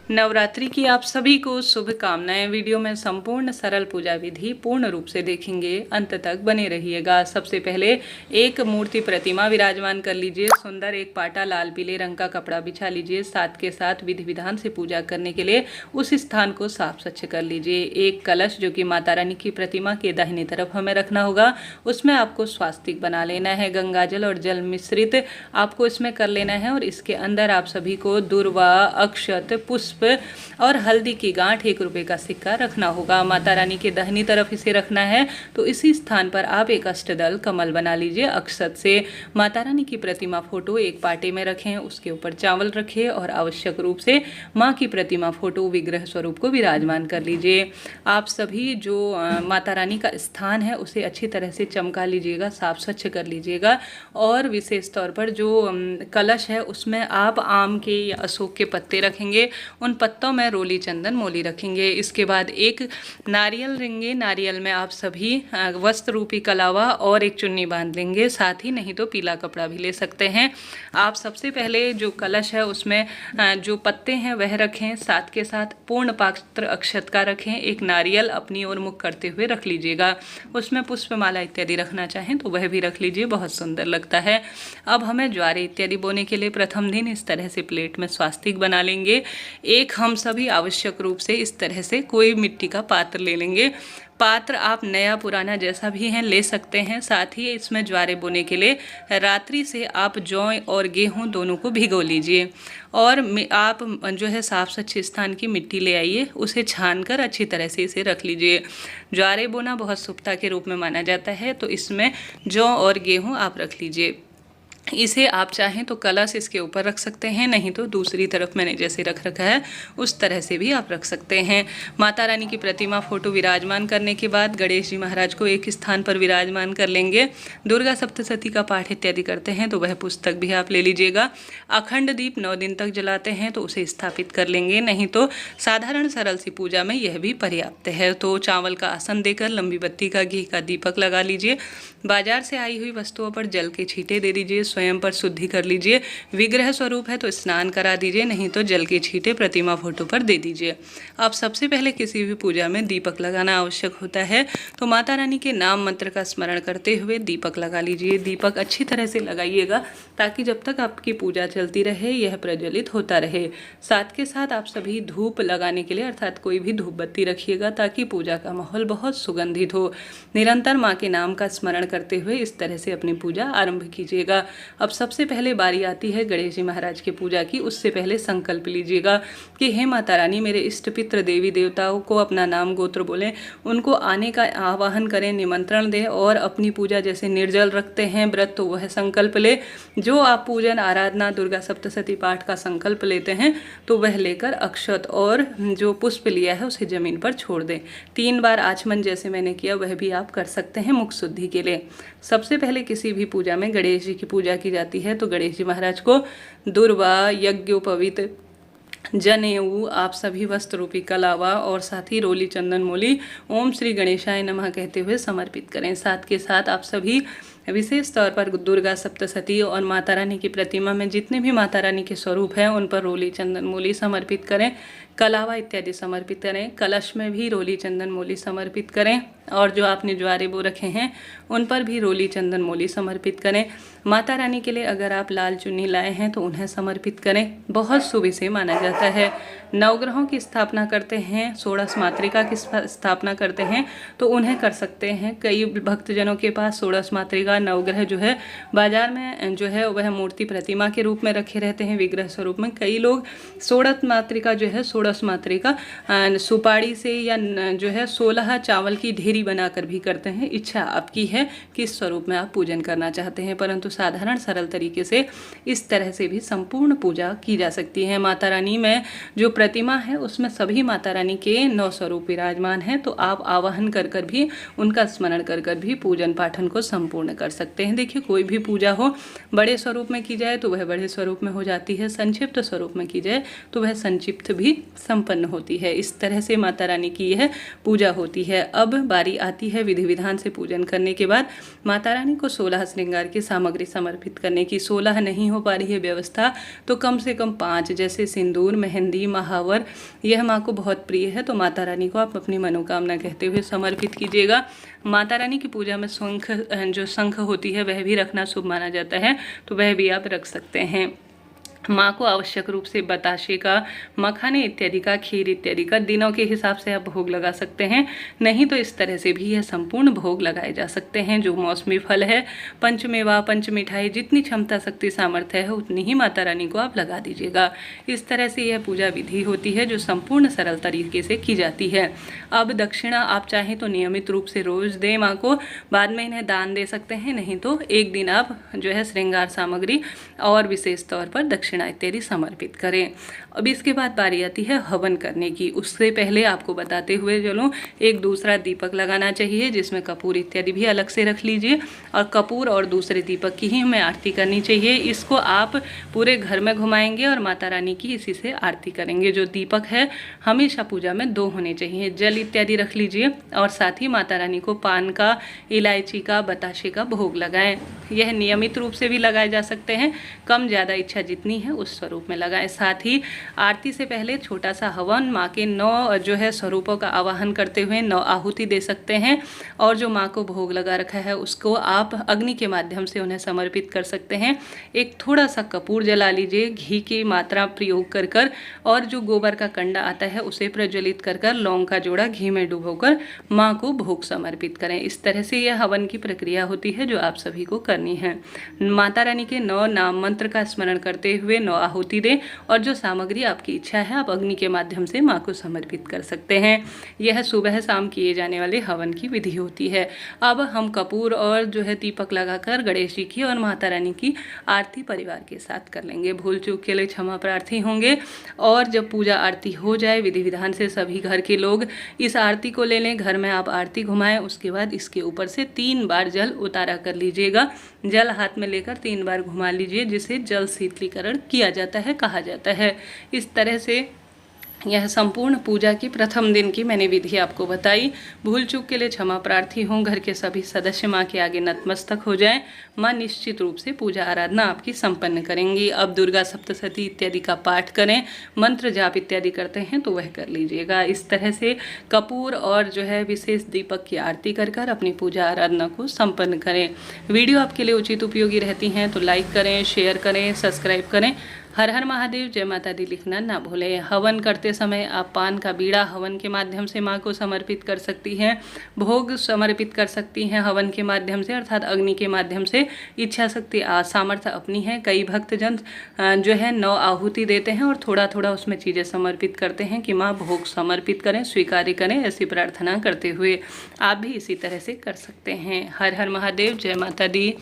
नवरात्रि की आप सभी को शुभकामनाएं। वीडियो में संपूर्ण सरल पूजा विधि पूर्ण रूप से देखेंगे, अंत तक बने रहिएगा। सबसे पहले एक मूर्ति प्रतिमा विराजमान कर लीजिए। सुंदर एक पाटा लाल पीले रंग का कपड़ा बिछा लीजिए। साथ के साथ विधि विधान से पूजा करने के लिए उस स्थान को साफ स्वच्छ कर लीजिए। एक कलश जो कि माता रानी की प्रतिमा के दाहिनी तरफ हमें रखना होगा, उसमें आपको स्वास्तिक बना लेना है। गंगा जल और जल मिश्रित आपको इसमें कर लेना है और इसके अंदर आप सभी को दुर्वा, अक्षत, पुष्प और हल्दी की गांठ, 1 रुपये का सिक्का रखना होगा। माता रानी के दाहिनी तरफ इसे रखना है, तो इसी स्थान पर आप एक अष्टदल कमल बना लीजिए अक्षत से। माता रानी की प्रतिमा फोटो एक पाटे में रखें, उसके ऊपर चावल रखें और आवश्यक रूप से माँ की प्रतिमा फोटो विग्रह स्वरूप को विराजमान कर लीजिए। आप सभी जो माता रानी का स्थान है उसे अच्छी तरह से चमका लीजिएगा, साफ स्वच्छ कर लीजिएगा। और विशेष तौर पर जो कलश है उसमें आप आम के या अशोक के पत्ते रखेंगे, उन पत्तों में रोली चंदन मोली रखेंगे। इसके बाद एक नारियल लेंगे, नारियल में आप सभी वस्त्र रूपी कलावा और एक चुन्नी बांध लेंगे। साथ ही नहीं तो पीला कपड़ा भी ले सकते हैं। आप सबसे पहले जो कलश है उसमें जो पत्ते हैं वह रखें, साथ के साथ पूर्ण पात्र अक्षत का रखें। एक नारियल अपनी ओर मुख करते हुए रख लीजिएगा, उसमें पुष्पमाला इत्यादि रखना चाहें तो वह भी रख लीजिए, बहुत सुंदर लगता है। अब हमें ज्वारे इत्यादि बोने के लिए प्रथम दिन इस तरह से प्लेट में स्वास्तिक बना लेंगे। एक हम सभी आवश्यक रूप से इस तरह से कोई मिट्टी का पात्र ले लेंगे। पात्र आप नया पुराना जैसा भी है ले सकते हैं। साथ ही इसमें ज्वारे बोने के लिए रात्रि से आप जौ और गेहूं दोनों को भिगो लीजिए और आप जो है साफ स्वच्छ स्थान की मिट्टी ले आइए, उसे छान कर अच्छी तरह से इसे रख लीजिए। ज्वारे बोना बहुत शुभता के रूप में माना जाता है, तो इसमें जौ और गेहूँ आप रख लीजिए। इसे आप चाहें तो कलश इसके ऊपर रख सकते हैं, नहीं तो दूसरी तरफ मैंने जैसे रख रखा है उस तरह से भी आप रख सकते हैं। माता रानी की प्रतिमा फोटो विराजमान करने के बाद गणेश जी महाराज को एक स्थान पर विराजमान कर लेंगे। दुर्गा सप्तशती का पाठ इत्यादि करते हैं तो वह पुस्तक भी आप ले लीजिएगा। अखंड दीप 9 दिन तक जलाते हैं तो उसे स्थापित कर लेंगे, नहीं तो साधारण सरल सी पूजा में यह भी पर्याप्त है। तो चावल का आसन देकर लंबी बत्ती का घी का दीपक लगा लीजिए। बाजार से आई हुई वस्तुओं पर जल के छींटे दे दीजिए, स्वयं पर शुद्धि कर लीजिए। विग्रह स्वरूप है तो स्नान करा दीजिए, नहीं तो जल के छींटे प्रतिमा फोटो पर दे दीजिए। अब सबसे पहले किसी भी पूजा में दीपक लगाना आवश्यक होता है, तो माता रानी के नाम मंत्र का स्मरण करते हुए दीपक लगा लीजिए। दीपक अच्छी तरह से लगाइएगा ताकि जब तक आपकी पूजा चलती रहे यह प्रज्वलित होता रहे। साथ के साथ आप सभी धूप लगाने के लिए अर्थात कोई भी धूप बत्ती रखिएगा ताकि पूजा का माहौल बहुत सुगंधित हो। निरंतर माँ के नाम का स्मरण करते हुए इस तरह से अपनी पूजा आरंभ कीजिएगा। अब सबसे पहले बारी आती है गणेश जी महाराज की पूजा की। उससे पहले संकल्प लीजिएगा कि हे माता रानी, मेरे इष्ट पित्र देवी देवताओं को अपना नाम गोत्र बोलें, उनको आने का आवाहन करें, निमंत्रण दें और अपनी पूजा जैसे निर्जल रखते हैं व्रत तो वह संकल्प ले। जो आप पूजन आराधना दुर्गा सप्तशती पाठ का संकल्प लेते हैं तो वह लेकर अक्षत और जो पुष्प लिया है उसे जमीन पर छोड़ दें। 3 बार आचमन जैसे मैंने किया वह भी आप कर सकते हैं मुख शुद्धि के लिए। सबसे पहले किसी भी पूजा में गणेश जी की पूजा की जाती है तो गणेश जी महाराज को दुर्वा, यज्ञोपवीत, जनेऊ, आप सभी वस्त्र रूपी कलावा और साथ ही रोली चंदन मोली ओम श्री गणेशाय नमः कहते हुए समर्पित करें। साथ के साथ आप सभी विशेष तौर पर दुर्गा सप्तशती और माता रानी की प्रतिमा में जितने भी माता रानी के स्वरूप हैं उन पर रोली चंदन मोली समर्पित करें, कलावा इत्यादि समर्पित करें। कलश में भी रोली चंदन मोली समर्पित करें और जो आपने ज्वारे बो रखे हैं उन पर भी रोली चंदन मोली समर्पित करें। माता रानी के लिए अगर आप लाल चुन्नी लाए हैं तो उन्हें समर्पित करें, बहुत शुभ इसे माना जाता है। नवग्रहों की स्थापना करते हैं, षोडश मातृका की स्थापना करते हैं तो उन्हें कर सकते हैं। कई भक्तजनों के पास षोडश मातृका नवग्रह जो है बाजार में जो है वह मूर्ति प्रतिमा के रूप में रखे रहते हैं विग्रह स्वरूप में। कई लोग षोडश मातृका जो है षोडश मातृका सुपारी से या जो है 16 चावल की ढेरी बनाकर भी करते हैं। इच्छा आपकी है किस स्वरूप में आप पूजन करना चाहते हैं, परंतु साधारण सरल तरीके से इस तरह से भी संपूर्ण पूजा की जा सकती है। माता रानी में जो प्रतिमा है उसमें सभी माता रानी के 9 स्वरूप विराजमान हैं, तो आप आवाहन कर कर भी उनका स्मरण कर कर भी पूजन पाठन को संपूर्ण कर सकते हैं। देखिए, कोई भी पूजा हो बड़े स्वरूप में की जाए तो वह बड़े स्वरूप में हो जाती है, संक्षिप्त स्वरूप में की जाए तो वह संक्षिप्त भी संपन्न होती है। इस तरह से माता रानी की यह पूजा होती है। अब बारी आती है विधि विधान से पूजन करने के बाद माता रानी को 16 श्रृंगार की सामग्री समर्पित करने की। 16 नहीं हो पा रही है व्यवस्था तो कम से कम 5, जैसे सिंदूर, मेहंदी, महावर, यह माँ को बहुत प्रिय है तो माता रानी को आप अपनी मनोकामना कहते हुए समर्पित कीजिएगा। माता रानी की पूजा में शंख होती है वह भी रखना शुभ माना जाता है, तो वह भी आप रख सकते हैं। माँ को आवश्यक रूप से बताशे का, मखाने इत्यादि का, खीर इत्यादि का दिनों के हिसाब से आप भोग लगा सकते हैं। नहीं तो इस तरह से भी यह संपूर्ण भोग लगाए जा सकते हैं। जो मौसमी फल है, पंचमेवा, पंच मिठाई, जितनी क्षमता शक्ति सामर्थ्य है उतनी ही माता रानी को आप लगा दीजिएगा। इस तरह से यह पूजा विधि होती है जो संपूर्ण सरल तरीके से की जाती है। अब दक्षिणा आप चाहें तो नियमित रूप से रोज दें माँ को, बाद में इन्हें दान दे सकते हैं। नहीं तो एक दिन आप श्रृंगार सामग्री और विशेष तौर पर दक्षिणा इत्यादि समर्पित करें। अब इसके बाद बारी आती है हवन करने की। उससे पहले आपको बताते हुए चलो, एक दूसरा दीपक लगाना चाहिए जिसमें कपूर इत्यादि भी अलग से रख लीजिए, और कपूर और दूसरे दीपक की ही हमें आरती करनी चाहिए। इसको आप पूरे घर में घुमाएंगे और माता रानी की इसी से आरती करेंगे। जो दीपक है हमेशा पूजा में 2 होने चाहिए। जल इत्यादि रख लीजिए और साथ ही माता रानी को पान का, इलायची का, बताशे का भोग लगाएं। यह नियमित रूप से भी लगाए जा सकते हैं, कम ज़्यादा इच्छा जितनी है उस स्वरूप में लगाएं। साथ ही आरती से पहले छोटा सा हवन, माँ के 9 स्वरूपों का आवाहन करते हुए 9 आहुति दे सकते हैं। और जो माँ को भोग लगा रखा है उसको आप अग्नि के माध्यम से उन्हें समर्पित कर सकते हैं। एक थोड़ा सा कपूर जला लीजिए, घी की मात्रा प्रयोग कर और जो गोबर का कंडा आता है उसे प्रज्वलित कर लौंग का जोड़ा घी में डुबोकर माँ को भोग समर्पित करें। इस तरह से यह हवन की प्रक्रिया होती है जो आप सभी को करनी है। माता रानी के 9 नाम मंत्र का स्मरण करते हुए 9 आहुति दें और जो सामग्री आपकी इच्छा है आप अग्नि के माध्यम से माँ को समर्पित कर सकते हैं। यह सुबह शाम किए जाने वाले हवन की विधि होती है। अब हम कपूर और दीपक लगाकर गणेश जी की और माता रानी की आरती परिवार के साथ कर लेंगे। भूल चूक के लिए क्षमा प्रार्थी होंगे। और जब पूजा आरती हो जाए विधि विधान से सभी घर के लोग इस आरती को ले लें। घर में आप आरती घुमाएं, उसके बाद इसके ऊपर से 3 बार जल उतारा कर लीजिएगा। जल हाथ में लेकर 3 बार घुमा लीजिए, जिसे जल शीतलीकरण किया जाता है, कहा जाता है। इस तरह से यह संपूर्ण पूजा की प्रथम दिन की मैंने विधि आपको बताई। भूल चूक के लिए क्षमा प्रार्थी हूँ। घर के सभी सदस्य माँ के आगे नतमस्तक हो जाएं। माँ निश्चित रूप से पूजा आराधना आपकी संपन्न करेंगी। अब दुर्गा सप्तशती इत्यादि का पाठ करें, मंत्र जाप इत्यादि करते हैं तो वह कर लीजिएगा। इस तरह से कपूर और विशेष दीपक की आरती कर अपनी पूजा आराधना को संपन्न करें। वीडियो आपके लिए उचित उपयोगी रहती हैं तो लाइक करें, शेयर करें, सब्सक्राइब करें। हर हर महादेव, जय माता दी लिखना ना भूलें। हवन करते समय आप पान का बीड़ा हवन के माध्यम से माँ को समर्पित कर सकती हैं। भोग समर्पित कर सकती हैं हवन के माध्यम से, अर्थात अग्नि के माध्यम से। इच्छा शक्ति सामर्थ्य अपनी है। कई भक्तजन 9 आहुति देते हैं और थोड़ा थोड़ा उसमें चीज़ें समर्पित करते हैं कि माँ भोग समर्पित करें, स्वीकार करें, ऐसी प्रार्थना करते हुए आप भी इसी तरह से कर सकते हैं। हर हर महादेव, जय माता दी।